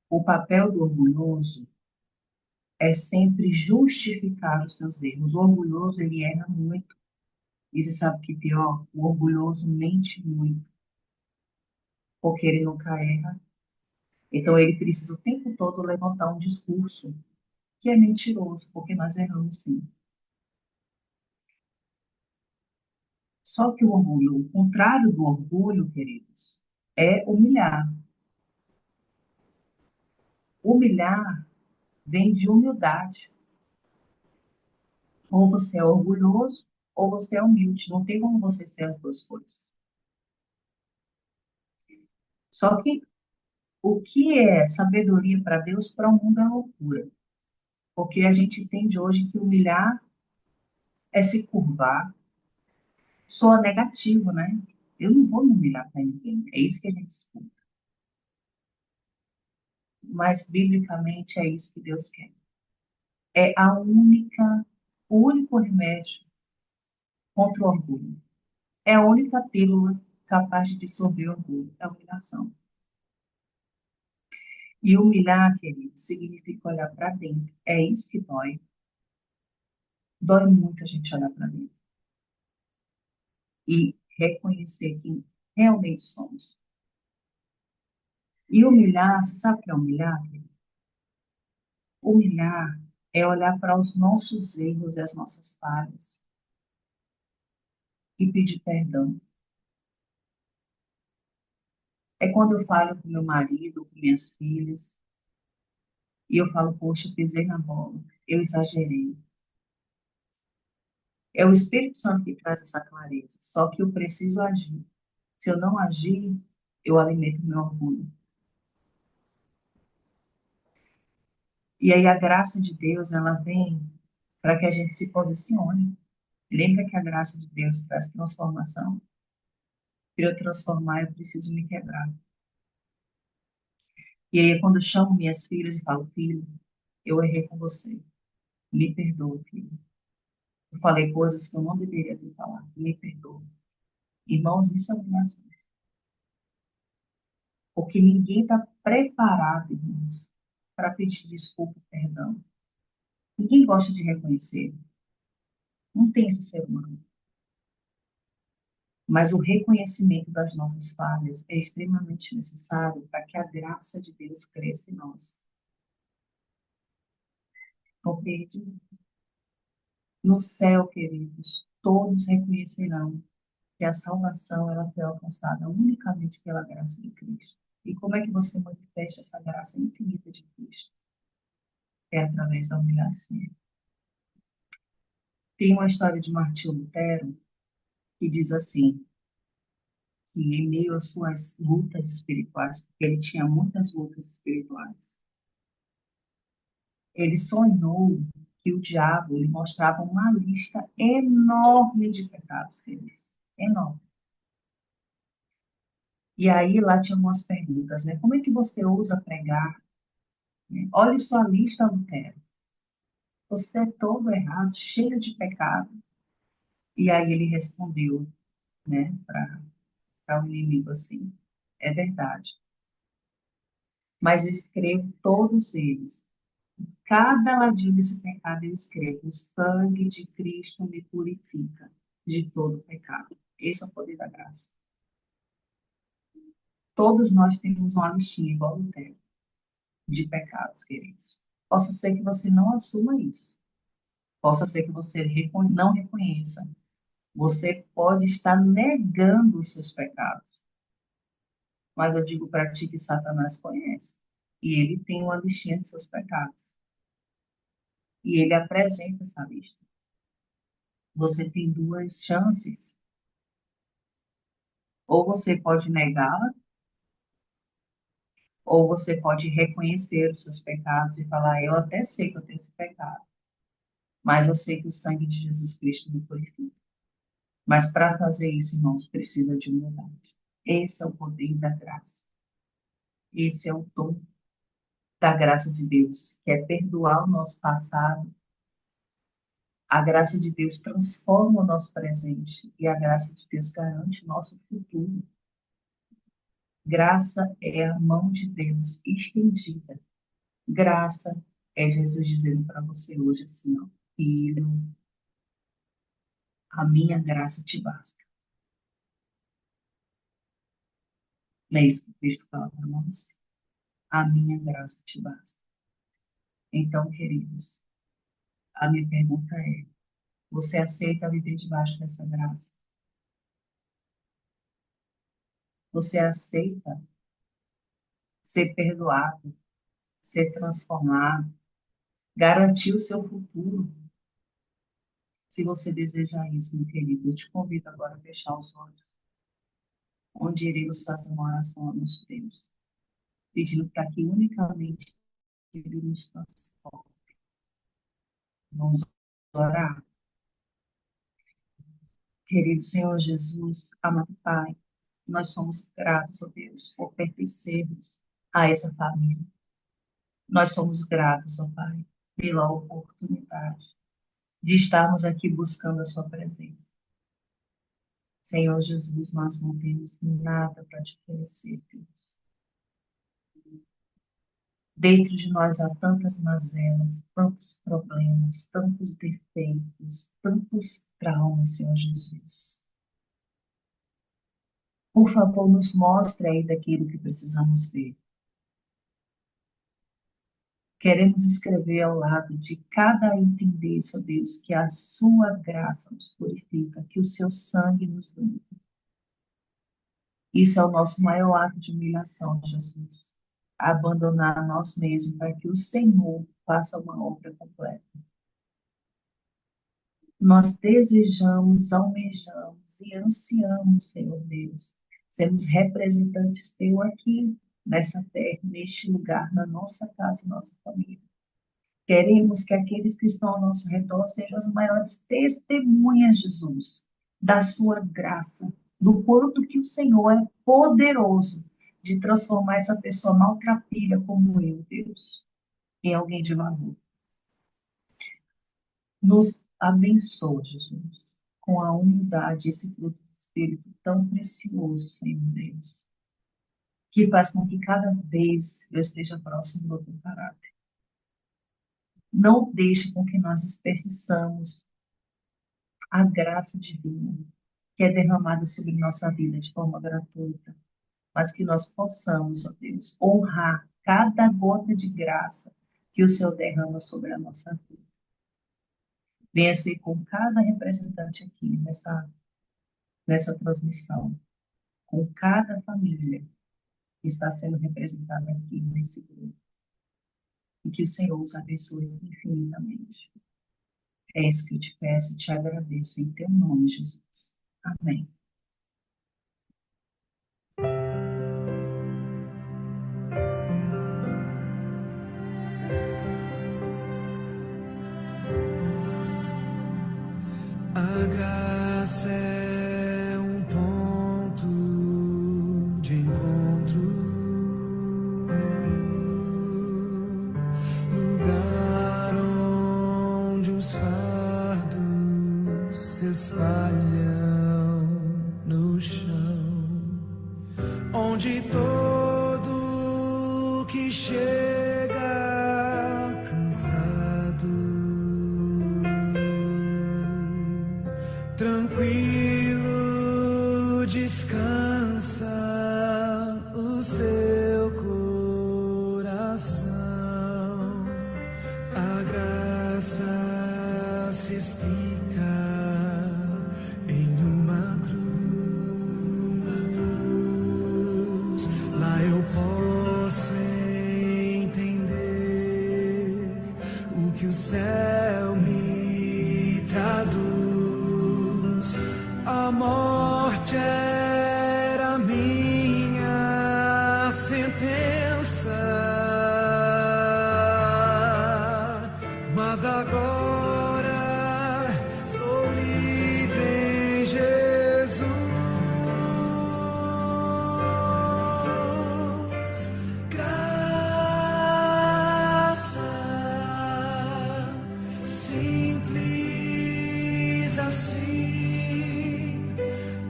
S7: O papel do orgulhoso é sempre justificar os seus erros. O orgulhoso, ele erra muito. E você sabe que pior? O orgulhoso mente muito. Porque ele nunca erra. Então, ele precisa o tempo todo levantar um discurso que é mentiroso, porque nós erramos sim. Só que o orgulho, o contrário do orgulho, queridos, é humilhar. Humilhar vem de humildade. Ou você é orgulhoso, ou você é humilde. Não tem como você ser as duas coisas. Só que o que é sabedoria para Deus, para o mundo é loucura. Porque a gente entende hoje que humilhar é se curvar. Soa negativo, né? Eu não vou me humilhar para ninguém. É isso que a gente escuta. Mas, biblicamente, é isso que Deus quer. É o único remédio contra o orgulho. É a única pílula capaz de dissolver o orgulho. É a humilhação. E humilhar, querido, significa olhar para dentro. É isso que dói. Dói muito a gente olhar para dentro. E reconhecer quem realmente somos. E humilhar, você sabe o que é humilhar, querido? Humilhar é olhar para os nossos erros e as nossas falhas e pedir perdão. É quando eu falo com meu marido, com minhas filhas, e eu falo, poxa, pisei na bola, eu exagerei. É o Espírito Santo que traz essa clareza, só que eu preciso agir. Se eu não agir, eu alimento meu orgulho. E aí a graça de Deus, ela vem para que a gente se posicione. Lembra que a graça de Deus traz transformação? Para eu transformar, eu preciso me quebrar. E aí, quando eu chamo minhas filhas e falo, filho, eu errei com você. Me perdoa, filho. Eu falei coisas que eu não deveria ter falado. Me perdoa. Irmãos, isso é humilhação. Porque ninguém está preparado, irmãos, para pedir desculpa e perdão. Ninguém gosta de reconhecer. Não tem esse ser humano. Mas o reconhecimento das nossas falhas é extremamente necessário para que a graça de Deus cresça em nós. Compreende? No céu, queridos, todos reconhecerão que a salvação ela foi alcançada unicamente pela graça de Cristo. E como é que você manifesta essa graça infinita de Cristo? É através da humilhação. Tem uma história de Martinho Lutero que diz assim, que em meio às suas lutas espirituais, porque ele tinha muitas lutas espirituais, ele sonhou que o diabo lhe mostrava uma lista enorme de pecados deles. Enorme. E aí lá tinha umas perguntas, né? Como é que você ousa pregar? Né? Olhe sua lista, Lutero. Você é todo errado, cheio de pecado. E aí ele respondeu, né, para o inimigo assim, é verdade. Mas escrevo todos eles. Cada ladinho desse pecado eu escrevo. O sangue de Cristo me purifica de todo pecado. Esse é o poder da graça. Todos nós temos uma listinha igual o Lutero, de pecados, queridos. Possa ser que você não assuma isso. Possa ser que você não reconheça. Você pode estar negando os seus pecados. Mas eu digo para ti que Satanás conhece. E ele tem uma listinha de seus pecados. E ele apresenta essa lista. Você tem duas chances. Ou você pode negá-la, ou você pode reconhecer os seus pecados e falar, eu até sei que eu tenho esse pecado, mas eu sei que o sangue de Jesus Cristo me purifica. Mas para fazer isso, irmãos, precisa de humildade. Esse é o poder da graça. Esse é o dom da graça de Deus, que é perdoar o nosso passado. A graça de Deus transforma o nosso presente e a graça de Deus garante o nosso futuro. Graça é a mão de Deus estendida. Graça é Jesus dizendo para você hoje assim, ó, filho, a minha graça te basta. Não é isso que Cristo fala para nós? A minha graça te basta. Então, queridos, a minha pergunta é, você aceita viver debaixo dessa graça? Você aceita ser perdoado, ser transformado, garantir o seu futuro? Se você desejar isso, meu querido, eu te convido agora a fechar os olhos, onde iremos fazer uma oração ao nosso Deus, pedindo para que unicamente Ele nos transforme. Vamos orar. Querido Senhor Jesus, amado Pai, nós somos gratos, ó Deus, por pertencermos a essa família. Nós somos gratos, ó Pai, pela oportunidade de estarmos aqui buscando a Sua presença. Senhor Jesus, nós não temos nada para te oferecer, Deus. Dentro de nós há tantas mazelas, tantos problemas, tantos defeitos, tantos traumas, Senhor Jesus. Por favor, nos mostre aí daquilo que precisamos ver. Queremos escrever ao lado de cada item desse, ó Deus, que a sua graça nos purifica, que o seu sangue nos limpa. Isso é o nosso maior ato de humilhação, Jesus. Abandonar nós mesmos para que o Senhor faça uma obra completa. Nós desejamos, almejamos e ansiamos, Senhor Deus, sermos representantes teu aqui, nessa terra, neste lugar, na nossa casa, nossa família. Queremos que aqueles que estão ao nosso redor sejam as maiores testemunhas, Jesus, da sua graça, do quanto que o Senhor é poderoso de transformar essa pessoa maltrapilha como eu, Deus, em alguém de valor. Nos abençoa, Jesus, com a humildade, esse fruto do Espírito tão precioso, Senhor Deus. que faz com que cada vez eu esteja próximo do teu caráter. Não deixe com que nós desperdiçamos a graça divina que é derramada sobre nossa vida de forma gratuita, mas que nós possamos, ó Deus, honrar cada gota de graça que o Senhor derrama sobre a nossa vida. Venha ser com cada representante aqui nessa transmissão, com cada família que está sendo representada aqui nesse grupo. E que o Senhor os abençoe infinitamente. É isso que eu te peço e te agradeço em teu nome, Jesus. Amém.
S3: A graça é um ponto de encontro, lugar onde os fardos se espalham no chão, onde todo que chega cansado, tranquilo, descansa o seu coração. A graça se explica em uma cruz. Lá eu posso entender o que o céu me traduz. A morte era minha sentença, mas agora sou livre em Jesus. Graça simples assim,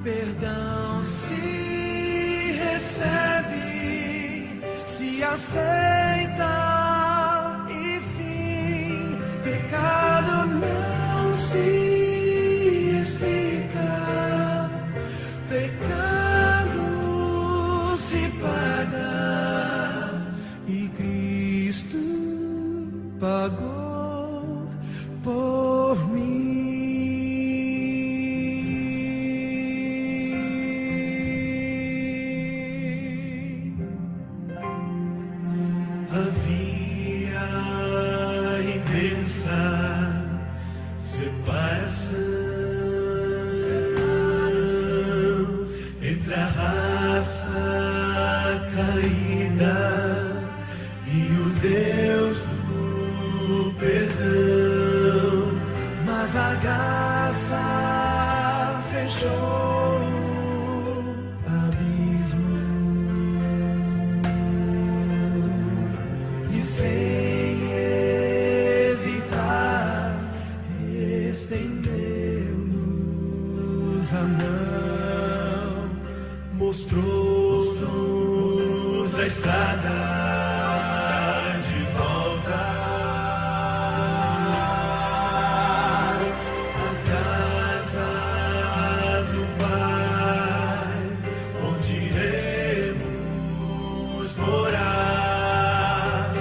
S3: perdão se recebe, se aceita e fim, pecado não se explica, pecado se paga e Cristo pagou por mim. Havia imensa separação entre a raça caída e o Deus do perdão, mas a graça fechou o abismo e sem hesitar estendeu-nos a mão, mostrou-nos a estrada de volta à casa do Pai, onde iremos morar,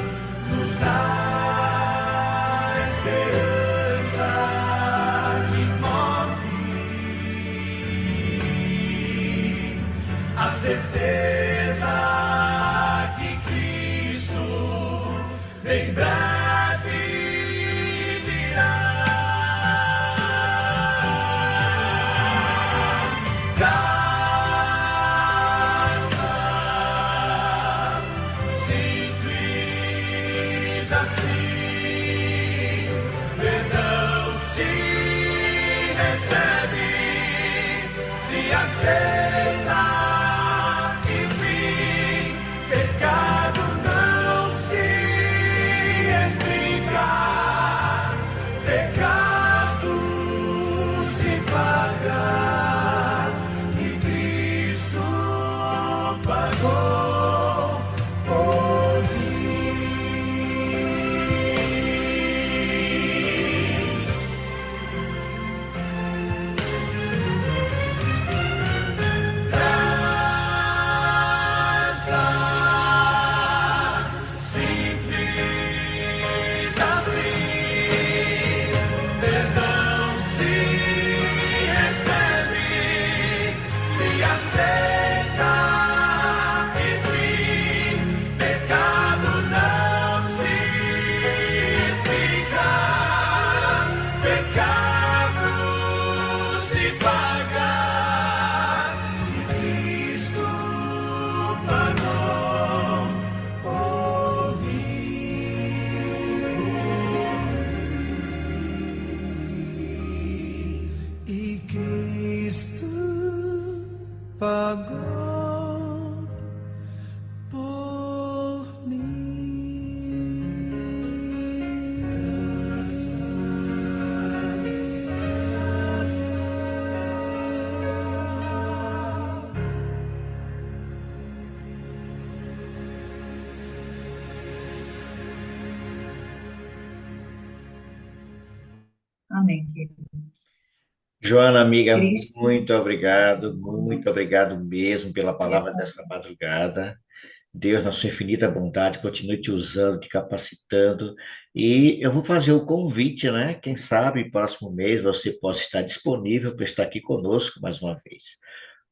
S3: nos dá esperança que move, a certeza que Cristo em breve virá. Graça simples assim, perdão se recebe, se aceita e fim, pecado não se explica, pecado se paga e Cristo pagou. pagou por
S7: Amém, queridos.
S1: Joana, amiga,
S7: Cristo,
S1: muito obrigado mesmo pela palavra desta madrugada. Deus, na sua infinita bondade, continue te usando, te capacitando. E eu vou fazer o convite, né? Quem sabe, próximo mês, você possa estar disponível para estar aqui conosco mais uma vez.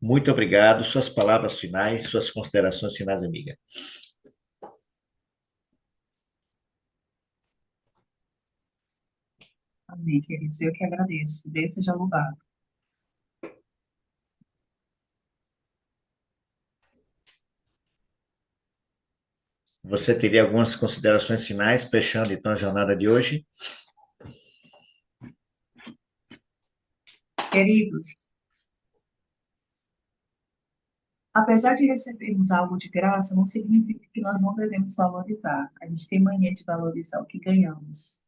S1: Muito obrigado. Suas palavras finais, suas considerações finais, amiga.
S7: amém, queridos. Eu que agradeço. Deus seja louvado.
S1: Você teria algumas considerações finais, fechando então a jornada de hoje?
S7: Queridos, apesar de recebermos algo de graça, não significa que nós não devemos valorizar. A gente tem mania de valorizar o que ganhamos,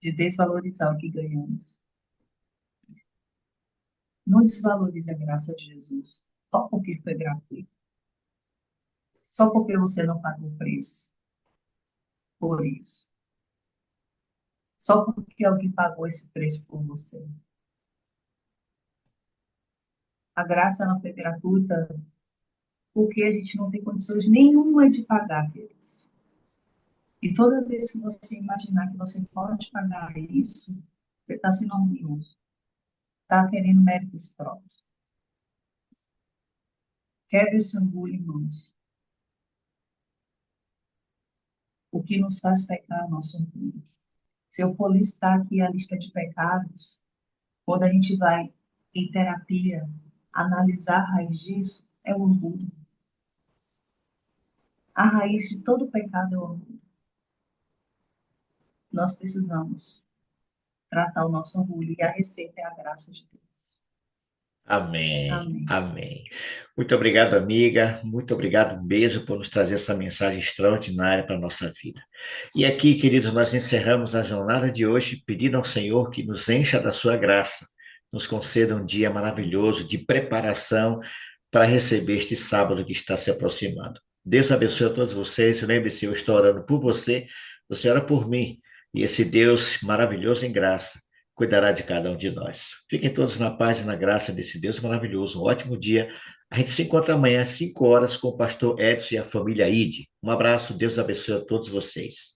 S7: de desvalorizar o que ganhamos. Não desvalorize a graça de Jesus só porque foi gratuito, só porque você não pagou o preço por isso, só porque alguém pagou esse preço por você. A graça não foi gratuita porque a gente não tem condições nenhuma de pagar, queridos. E toda vez que você imaginar que você pode pagar isso, você está sendo orgulhoso, está querendo méritos próprios. Quebre esse orgulho, irmãos. O que nos faz pecar é o nosso orgulho. Se eu for listar aqui a lista de pecados, quando a gente vai em terapia analisar a raiz disso, é o orgulho. A raiz de todo pecado é o orgulho. Nós precisamos tratar o nosso orgulho e a receita é a graça de Deus.
S1: Amém,
S7: Amém.
S1: amém. Muito obrigado, amiga. Muito obrigado mesmo por nos trazer essa mensagem extraordinária para a nossa vida. E aqui, queridos, nós encerramos a jornada de hoje pedindo ao Senhor que nos encha da sua graça, nos conceda um dia maravilhoso de preparação para receber este sábado que está se aproximando. Deus abençoe a todos vocês. Lembre-se, eu estou orando por você, você ora por mim. E esse Deus maravilhoso em graça cuidará de cada um de nós. Fiquem todos na paz e na graça desse Deus maravilhoso. Um ótimo dia. A gente se encontra amanhã às 5 horas com o pastor Edson e a família Ide. Um abraço, Deus abençoe a todos vocês.